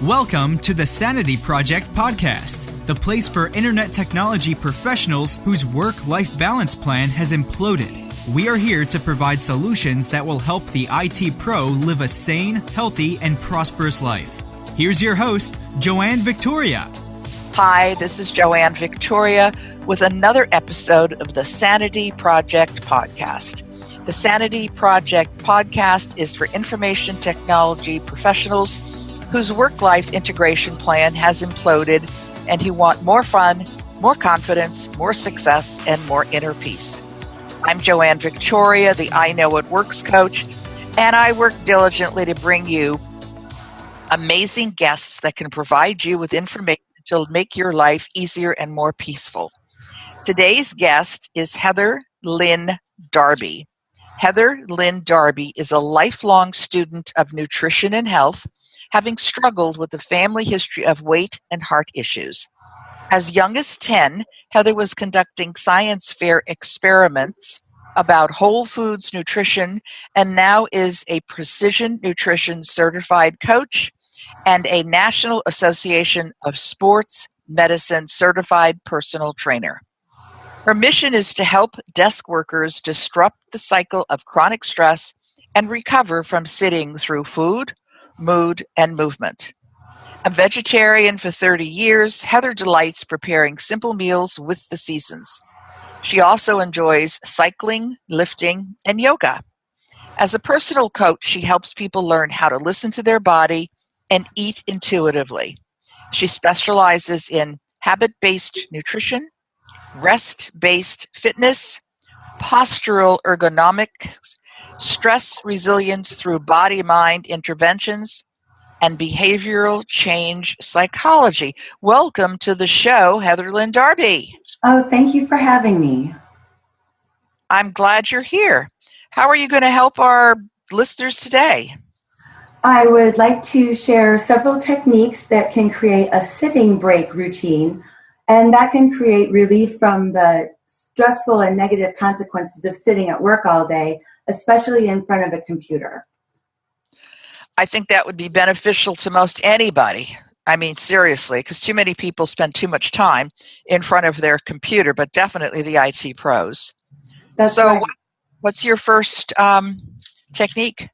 Welcome to the Sanity Project podcast, the place for internet technology professionals whose work-life balance plan has imploded. We are here to provide solutions that will help the IT pro live a sane, healthy, and prosperous life. Here's your host, Joanne Victoria. Hi, this is Joanne Victoria with another episode of the Sanity Project podcast. The Sanity Project podcast is for information technology professionals whose work-life integration plan has imploded and who want more fun, more confidence, more success, and more inner peace. I'm Joanne Victoria, the I Know It Works coach, and I work diligently to bring you amazing guests that can provide you with information to make your life easier and more peaceful. Today's guest is Heather Lynn Darby. Heather Lynn Darby is a lifelong student of nutrition and health, having struggled with a family history of weight and heart issues. As young as 10, Heather was conducting science fair experiments about whole foods nutrition and now is a precision nutrition certified coach and a National Association of Sports Medicine certified personal trainer. Her mission is to help desk workers disrupt the cycle of chronic stress and recover from sitting through food, mood, and movement. A vegetarian for 30 years, Heather delights preparing simple meals with the seasons. She also enjoys cycling, lifting, and yoga. As a personal coach, she helps people learn how to listen to their body and eat intuitively. She specializes in habit-based nutrition, rest-based fitness, postural ergonomics, stress resilience through body-mind interventions, and behavioral change psychology. Welcome to the show, Heather Lynn Darby. Oh, thank you for having me. I'm glad you're here. How are you going to help our listeners today? I would like to share several techniques that can create a sitting break routine, and that can create relief from the stressful and negative consequences of sitting at work all day, especially in front of a computer. I think that would be beneficial to most anybody. I mean, seriously, because too many people spend too much time in front of their computer, but definitely the IT pros. That's right. What's your first technique?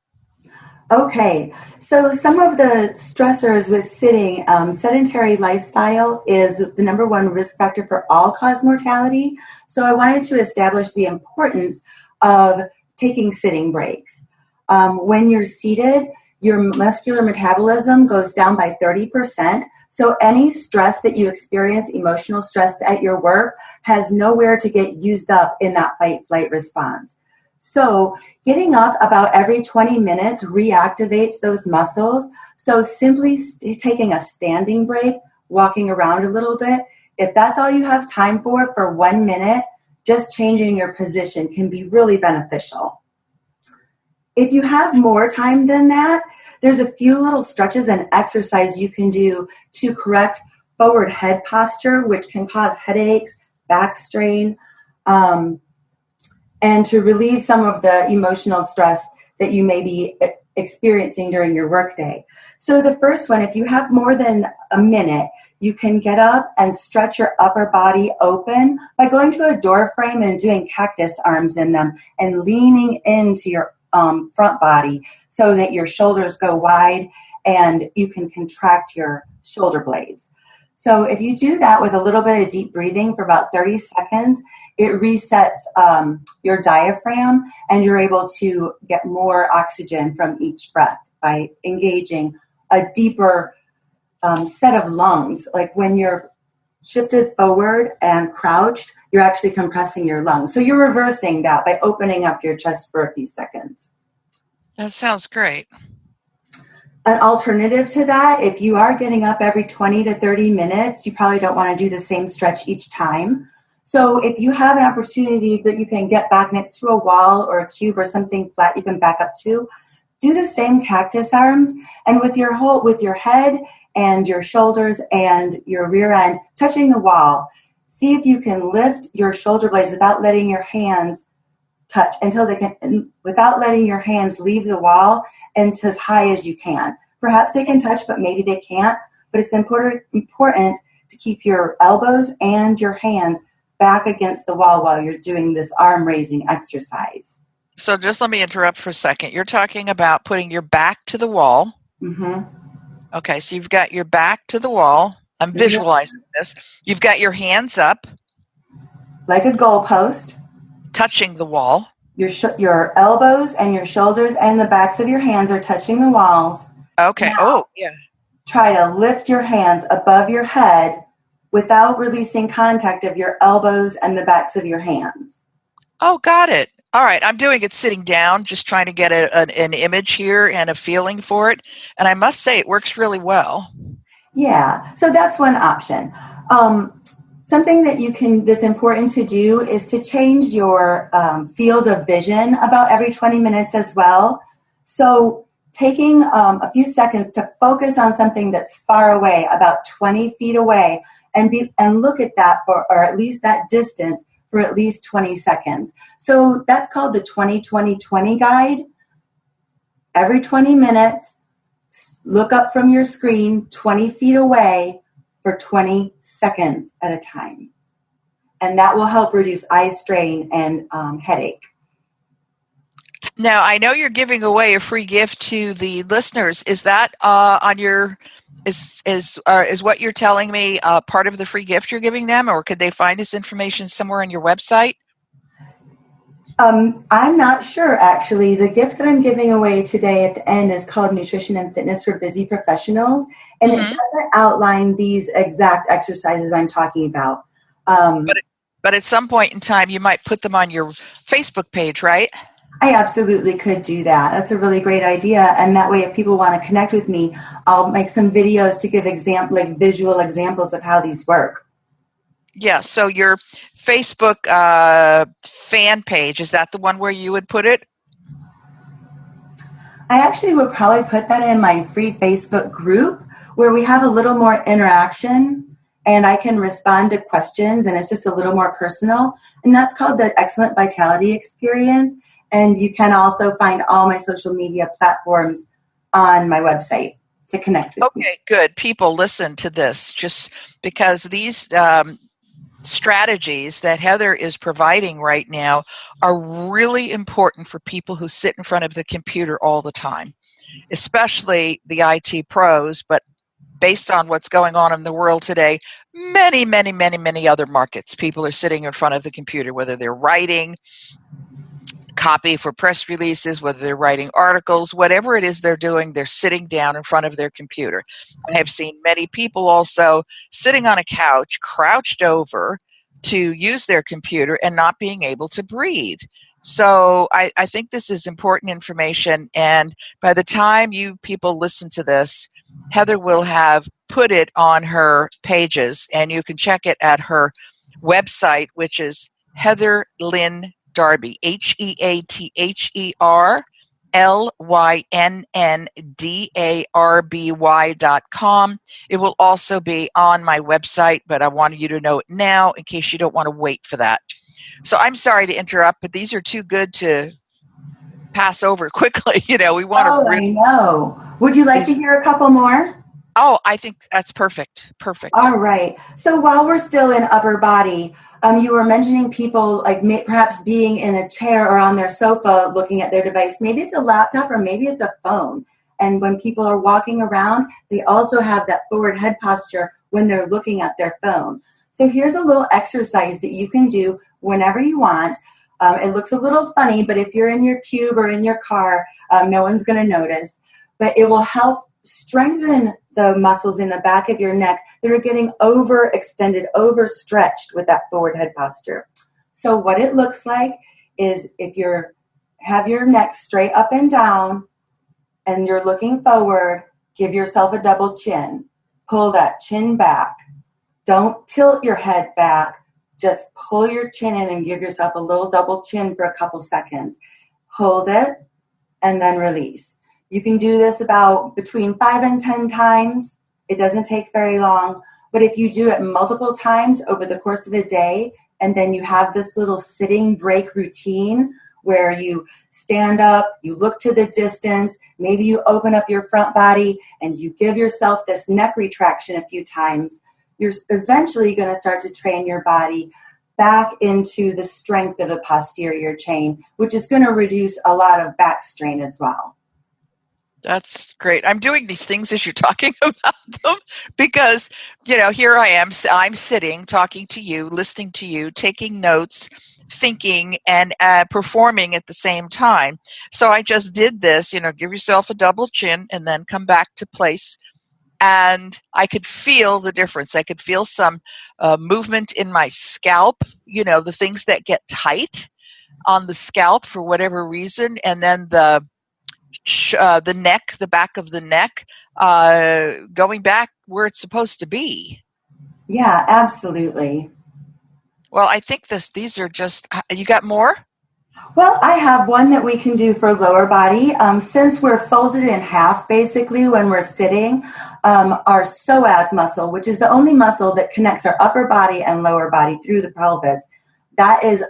Okay, so some of the stressors with sitting, sedentary lifestyle is the number one risk factor for all-cause mortality. So I wanted to establish the importance of taking sitting breaks. When you're seated, your muscular metabolism goes down by 30%. So any stress that you experience, emotional stress at your work, has nowhere to get used up in that fight-flight response. So getting up about every 20 minutes reactivates those muscles. So simply taking a standing break, walking around a little bit, if that's all you have time for 1 minute, just changing your position can be really beneficial. If you have more time than that, there's a few little stretches and exercises you can do to correct forward head posture, which can cause headaches, back strain, and to relieve some of the emotional stress that you may be experiencing during your workday. So the first one, if you have more than a minute, you can get up and stretch your upper body open by going to a door frame and doing cactus arms in them and leaning into your front body so that your shoulders go wide and you can contract your shoulder blades. So if you do that with a little bit of deep breathing for about 30 seconds, it resets your diaphragm and you're able to get more oxygen from each breath by engaging a deeper set of lungs. Like when you're shifted forward and crouched, you're actually compressing your lungs. So you're reversing that by opening up your chest for a few seconds. That sounds great. An alternative to that, if you are getting up every 20 to 30 minutes, you probably don't want to do the same stretch each time. So if you have an opportunity that you can get back next to a wall or a cube or something flat you can back up to, do the same cactus arms, and with your head and your shoulders and your rear end touching the wall, see if you can lift your shoulder blades without letting your hands touch without letting your hands leave the wall and as high as you can. Perhaps they can touch, but maybe they can't. But it's important to keep your elbows and your hands back against the wall while you're doing this arm raising exercise. So just let me interrupt for a second. You're talking about putting your back to the wall. Mm-hmm. Okay, so you've got your back to the wall. I'm visualizing this. You've got your hands up. Like a goalpost. Touching the wall. Your elbows and your shoulders and the backs of your hands are touching the walls. Okay. Now, try to lift your hands above your head without releasing contact of your elbows and the backs of your hands. Oh, got it. All right. I'm doing it sitting down, just trying to get an image here and a feeling for it. And I must say it works really well. Yeah. So that's one option. Something that's important to do is to change your field of vision about every 20 minutes as well. So taking a few seconds to focus on something that's far away, about 20 feet away, and look at that or at least that distance for at least 20 seconds. So that's called the 20-20-20 guide. Every 20 minutes, look up from your screen 20 feet away for 20 seconds at a time. And that will help reduce eye strain and headache. Now, I know you're giving away a free gift to the listeners. Is that on your is what you're telling me part of the free gift you're giving them, or could they find this information somewhere on your website? I'm not sure, actually. The gift that I'm giving away today at the end is called Nutrition and Fitness for Busy Professionals, and it doesn't outline these exact exercises I'm talking about. But at some point in time, you might put them on your Facebook page, right? I absolutely could do that. That's a really great idea. And that way, if people want to connect with me, I'll make some videos to give visual examples of how these work. Yeah. So your Facebook fan page, is that the one where you would put it? I actually would probably put that in my free Facebook group where we have a little more interaction and I can respond to questions and it's just a little more personal. And that's called the Excellent Vitality Experience. And you can also find all my social media platforms on my website to connect with me. Okay, good. People, listen to this, just because these strategies that Heather is providing right now are really important for people who sit in front of the computer all the time, especially the IT pros, but based on what's going on in the world today, many other markets. People are sitting in front of the computer, whether they're writing copy for press releases, whether they're writing articles, whatever it is they're doing, they're sitting down in front of their computer. I have seen many people also sitting on a couch, crouched over to use their computer and not being able to breathe. So I think this is important information. And by the time you people listen to this, Heather will have put it on her pages, and you can check it at her website, which is Heather Lynn Darby, HeatherLynnDarby.com. It will also be on my website, but I wanted you to know it now in case you don't want to wait for that. So I'm sorry to interrupt, but these are too good to pass over quickly. We want to. I know. Would you like to hear a couple more? Oh, I think that's perfect. Perfect. All right. So while we're still in upper body, you were mentioning people perhaps being in a chair or on their sofa looking at their device. Maybe it's a laptop or maybe it's a phone. And when people are walking around, they also have that forward head posture when they're looking at their phone. So here's a little exercise that you can do whenever you want. It looks a little funny, but if you're in your cube or in your car, no one's going to notice. But it will help strengthen the muscles in the back of your neck that are getting overextended, overstretched with that forward head posture. So what it looks like is if you have your neck straight up and down and you're looking forward, give yourself a double chin. Pull that chin back. Don't tilt your head back. Just pull your chin in and give yourself a little double chin for a couple seconds. Hold it and then release. You can do this about between 5 and 10 times. It doesn't take very long. But if you do it multiple times over the course of a day, and then you have this little sitting break routine where you stand up, you look to the distance, maybe you open up your front body and you give yourself this neck retraction a few times. You're eventually going to start to train your body back into the strength of the posterior chain, which is going to reduce a lot of back strain as well. That's great. I'm doing these things as you're talking about them because, here I am. I'm sitting, talking to you, listening to you, taking notes, thinking, and performing at the same time. So I just did this, give yourself a double chin and then come back to place. And I could feel the difference. I could feel some movement in my scalp, the things that get tight on the scalp for whatever reason. And then the neck, the back of the neck, going back where it's supposed to be. Yeah, absolutely. Well, I think these are just, you got more? Well, I have one that we can do for lower body. Since we're folded in half, basically, when we're sitting, our psoas muscle, which is the only muscle that connects our upper body and lower body through the pelvis, that is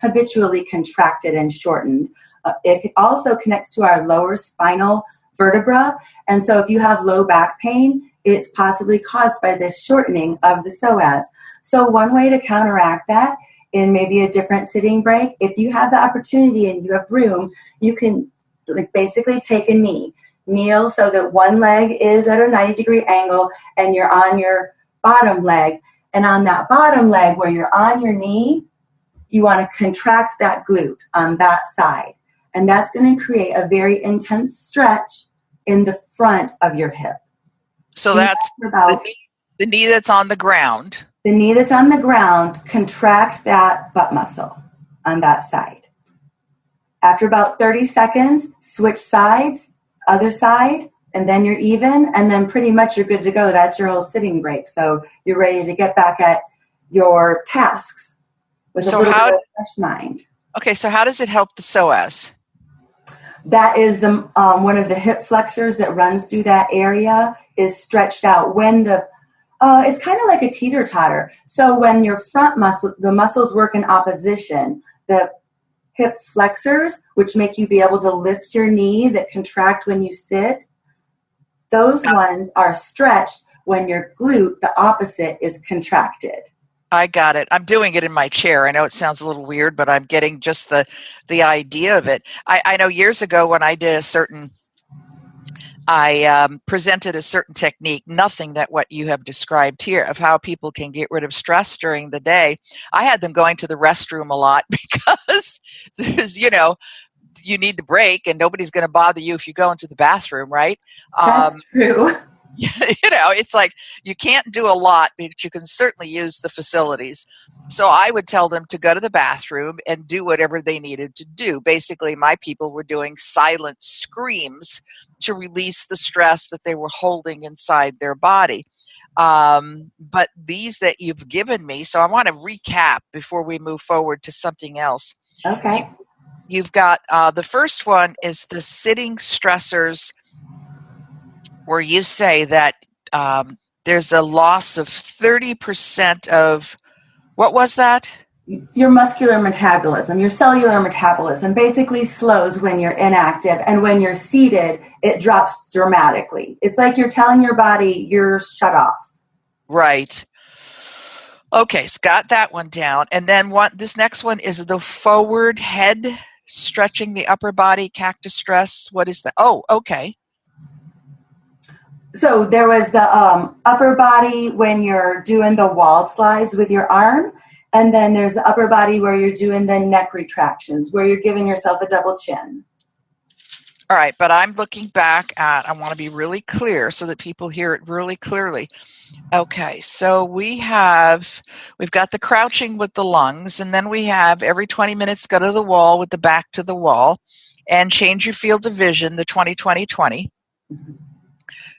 habitually contracted and shortened. It also connects to our lower spinal vertebra. And so if you have low back pain, it's possibly caused by this shortening of the psoas. So one way to counteract that in maybe a different sitting break, if you have the opportunity and you have room, you can basically take a knee. Kneel so that one leg is at a 90-degree angle and you're on your bottom leg. And on that bottom leg where you're on your knee, you want to contract that glute on that side. And that's going to create a very intense stretch in the front of your hip. So that's the knee that's on the ground. The knee that's on the ground, contract that butt muscle on that side. After about 30 seconds, switch sides, other side, and then you're even, and then pretty much you're good to go. That's your whole sitting break. So you're ready to get back at your tasks with a little bit of a fresh mind. Okay, so how does it help the psoas? That is the one of the hip flexors that runs through that area is stretched out. When it's kind of like a teeter-totter. So when your front muscle, the muscles work in opposition, the hip flexors, which make you be able to lift your knee that contract when you sit, those ones are stretched when your glute, the opposite, is contracted. I got it. I'm doing it in my chair. I know it sounds a little weird, but I'm getting just the idea of it. I know years ago when I did I presented a certain technique, nothing that what you have described here, of how people can get rid of stress during the day. I had them going to the restroom a lot because there's, you need the break and nobody's going to bother you if you go into the bathroom, right? That's true. It's like you can't do a lot, but you can certainly use the facilities. So I would tell them to go to the bathroom and do whatever they needed to do. Basically, my people were doing silent screams to release the stress that they were holding inside their body. But these that you've given me, so I want to recap before we move forward to something else. Okay. You've got the first one is the sitting stressors, where you say that there's a loss of 30% of, what was that? Your muscular metabolism, your cellular metabolism basically slows when you're inactive, and when you're seated, it drops dramatically. It's like you're telling your body you're shut off. Right. Okay, so got that one down. And then this next one is the forward head, stretching the upper body, cactus stress. What is that? Oh, okay. So there was the upper body when you're doing the wall slides with your arm, and then there's the upper body where you're doing the neck retractions, where you're giving yourself a double chin. All right, but I'm looking back at, I want to be really clear so that people hear it really clearly. Okay, so we've got the crouching with the lungs, and then we have every 20 minutes go to the wall with the back to the wall, and change your field of vision, the 20-20-20.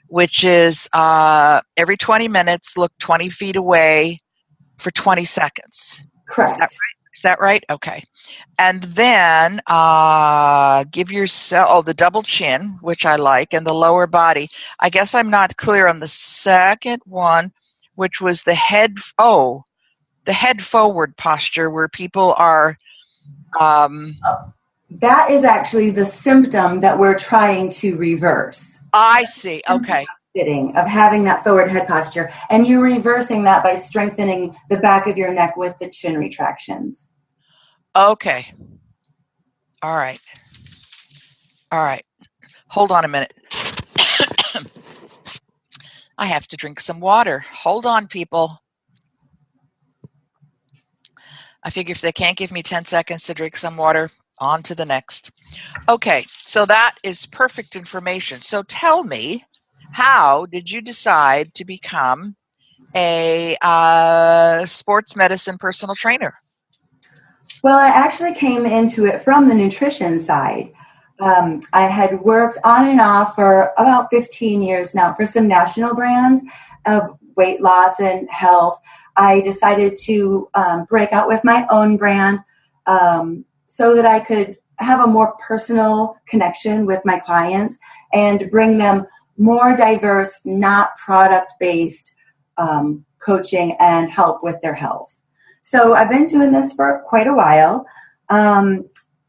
Which is every 20 minutes, look 20 feet away for 20 seconds. Correct. Is that right? Okay. And then give yourself, the double chin, which I like, and the lower body. I guess I'm not clear on the second one, which was the head forward posture, where people are That is actually the symptom that we're trying to reverse. I see. Okay. Sitting, of having that forward head posture. And you're reversing that by strengthening the back of your neck with the chin retractions. Okay. All right. Hold on a minute. I have to drink some water. Hold on, people. I figure if they can't give me 10 seconds to drink some water, on to the next. Okay, so that is perfect information. So tell me, how did you decide to become a sports medicine personal trainer? Well, I actually came into it from the nutrition side. I had worked on and off for about 15 years now for some national brands of weight loss and health. I decided to break out with my own brand so that I could have a more personal connection with my clients and bring them more diverse, not product-based coaching and help with their health. So I've been doing this for quite a while.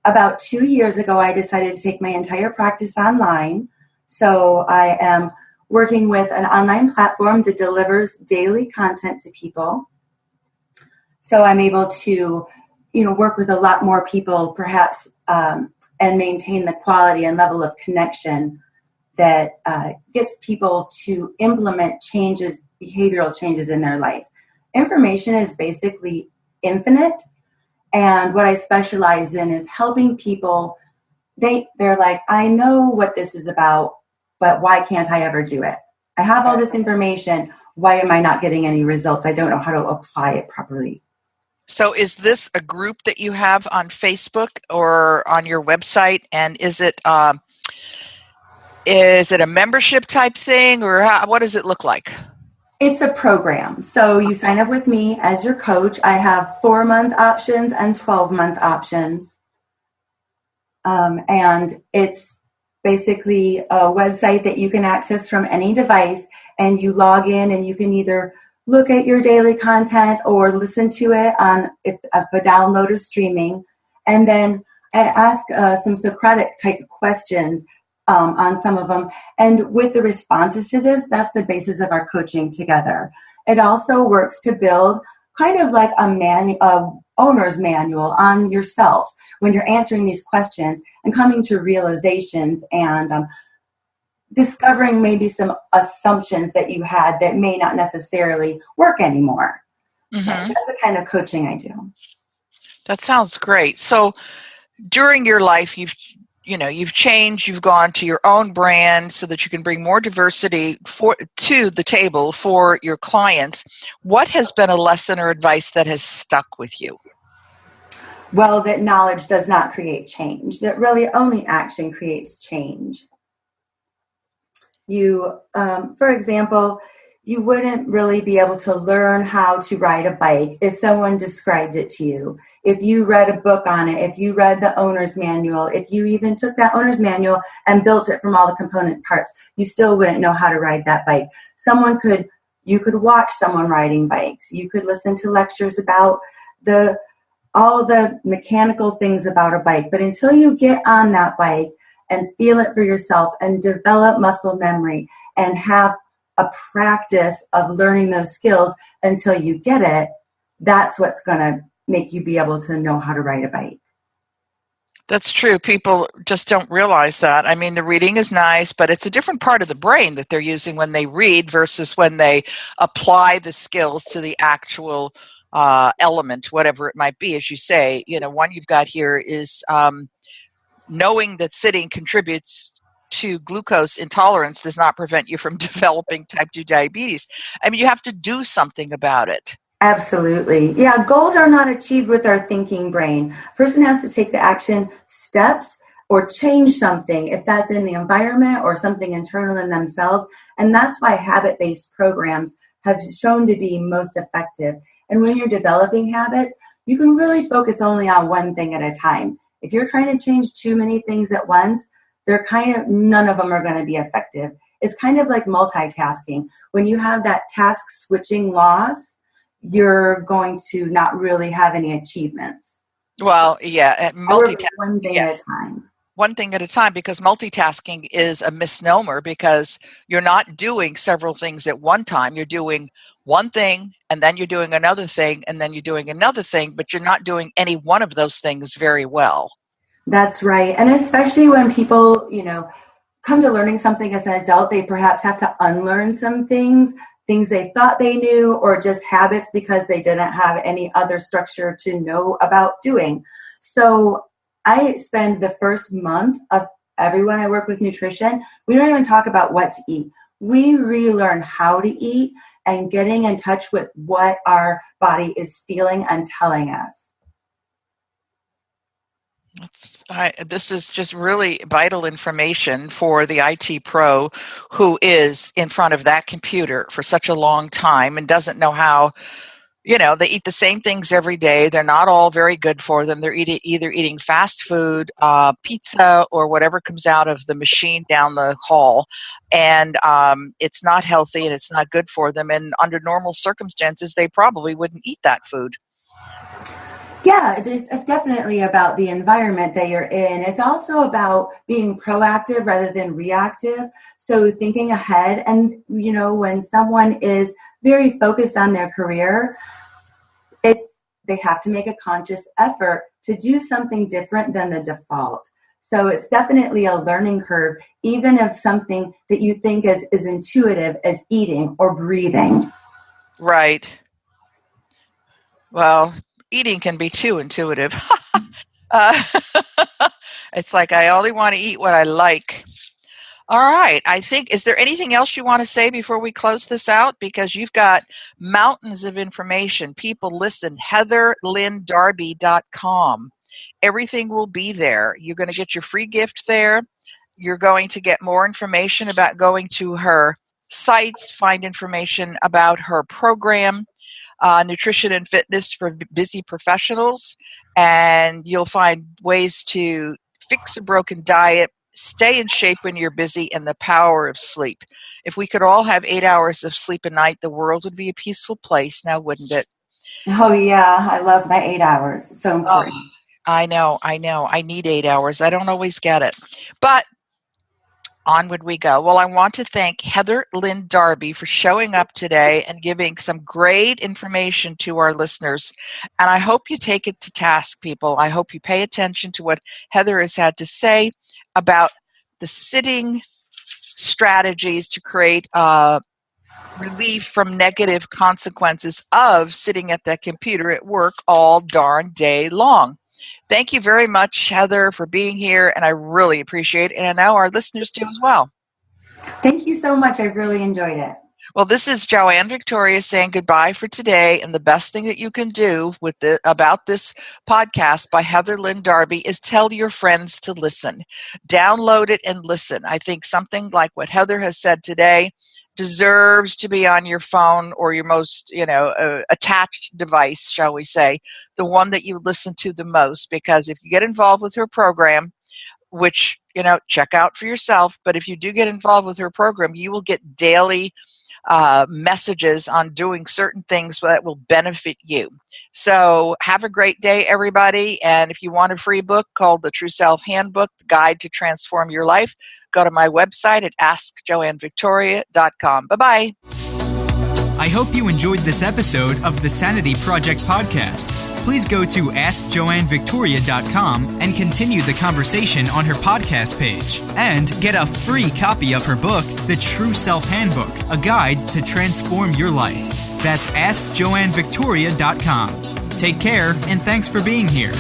About 2 years ago, I decided to take my entire practice online. So I am working with an online platform that delivers daily content to people. So I'm able to, work with a lot more people, perhaps, and maintain the quality and level of connection that gets people to implement changes, behavioral changes in their life. Information is basically infinite, and what I specialize in is helping people. They're like, I know what this is about, but why can't I ever do it? I have all this information. Why am I not getting any results? I don't know how to apply it properly. So is this a group that you have on Facebook or on your website? And is it a membership type thing, or what does it look like? It's a program. So you sign up with me as your coach. I have 4-month options and 12-month options. And it's basically a website that you can access from any device, and you log in and you can either look at your daily content or listen to it on if a download or streaming. And then I ask some Socratic type of questions on some of them. And with the responses to this, that's the basis of our coaching together. It also works to build kind of like a owner's manual on yourself when you're answering these questions and coming to realizations and discovering maybe some assumptions that you had that may not necessarily work anymore. Mm-hmm. So that's the kind of coaching I do. That sounds great. So during your life, you've changed, you've gone to your own brand so that you can bring more diversity to the table for your clients. What has been a lesson or advice that has stuck with you? Well, that knowledge does not create change, that really only action creates change. For example, you wouldn't really be able to learn how to ride a bike if someone described it to you. If you read a book on it, if you read the owner's manual, if you even took that owner's manual and built it from all the component parts, you still wouldn't know how to ride that bike. You could watch someone riding bikes. You could listen to lectures about all the mechanical things about a bike. But until you get on that bike and feel it for yourself and develop muscle memory and have a practice of learning those skills until you get it, that's what's going to make you be able to know how to ride a bike. That's true. People just don't realize that. I mean, the reading is nice, but it's a different part of the brain that they're using when they read versus when they apply the skills to the actual element, whatever it might be. As you say, one you've got here is knowing that sitting contributes to glucose intolerance does not prevent you from developing type 2 diabetes. I mean, you have to do something about it. Absolutely. Yeah, goals are not achieved with our thinking brain. A person has to take the action steps or change something, if that's in the environment or something internal in themselves. And that's why habit-based programs have shown to be most effective. And when you're developing habits, you can really focus only on one thing at a time. If you're trying to change too many things at once, none of them are going to be effective. It's kind of like multitasking. When you have that task switching loss, you're going to not really have any achievements. Well, yeah, I work with one thing at a time. One thing at a time, because multitasking is a misnomer, because you're not doing several things at one time. You're doing one thing, and then you're doing another thing, and then you're doing another thing, but you're not doing any one of those things very well. That's right. And especially when people, come to learning something as an adult, they perhaps have to unlearn some things they thought they knew, or just habits because they didn't have any other structure to know about doing. So I spend the first month of everyone I work with nutrition, we don't even talk about what to eat. We relearn how to eat and getting in touch with what our body is feeling and telling us. This is just really vital information for the IT pro who is in front of that computer for such a long time and doesn't know how, they eat the same things every day. They're not all very good for them. They're either eating fast food, pizza, or whatever comes out of the machine down the hall. And it's not healthy and it's not good for them. And under normal circumstances, they probably wouldn't eat that food. Yeah, it's definitely about the environment that you're in. It's also about being proactive rather than reactive. So thinking ahead. And, when someone is very focused on their career, they have to make a conscious effort to do something different than the default. So it's definitely a learning curve, even if something that you think is intuitive as eating or breathing. Right. Well, eating can be too intuitive. It's like I only want to eat what I like. All right. Is there anything else you want to say before we close this out? Because you've got mountains of information. People, listen, HeatherLynnDarby.com. Everything will be there. You're going to get your free gift there. You're going to get more information about going to her sites, find information about her program, Nutrition and Fitness for Busy Professionals, and you'll find ways to fix a broken diet, stay in shape when you're busy, and the power of sleep. If we could all have 8 hours of sleep a night, the world would be a peaceful place now, wouldn't it? Oh, yeah. I love my 8 hours. It's so important. Oh, I know. I need 8 hours. I don't always get it. But onward we go. Well, I want to thank Heather Lynn Darby for showing up today and giving some great information to our listeners. And I hope you take it to task, people. I hope you pay attention to what Heather has had to say about the sitting strategies to create relief from negative consequences of sitting at that computer at work all darn day long. Thank you very much, Heather, for being here, and I really appreciate it, and I know our listeners do as well. Thank you so much. I really enjoyed it. Well, this is Joanne Victoria saying goodbye for today, and the best thing that you can do about this podcast by Heather Lynn Darby is tell your friends to listen. Download it and listen. I think something like what Heather has said today deserves to be on your phone or your most, attached device, shall we say, the one that you listen to the most, because if you get involved with her program, which, check out for yourself, but if you do get involved with her program, you will get daily messages on doing certain things that will benefit you. So have a great day, everybody. And if you want a free book called The True Self Handbook, The Guide to Transform Your Life, go to my website at AskJoanneVictoria.com. Bye-bye. I hope you enjoyed this episode of the Sanity Project podcast. Please go to AskJoanneVictoria.com and continue the conversation on her podcast page. And get a free copy of her book, The True Self Handbook, a guide to transform your life. That's AskJoanneVictoria.com. Take care, and thanks for being here.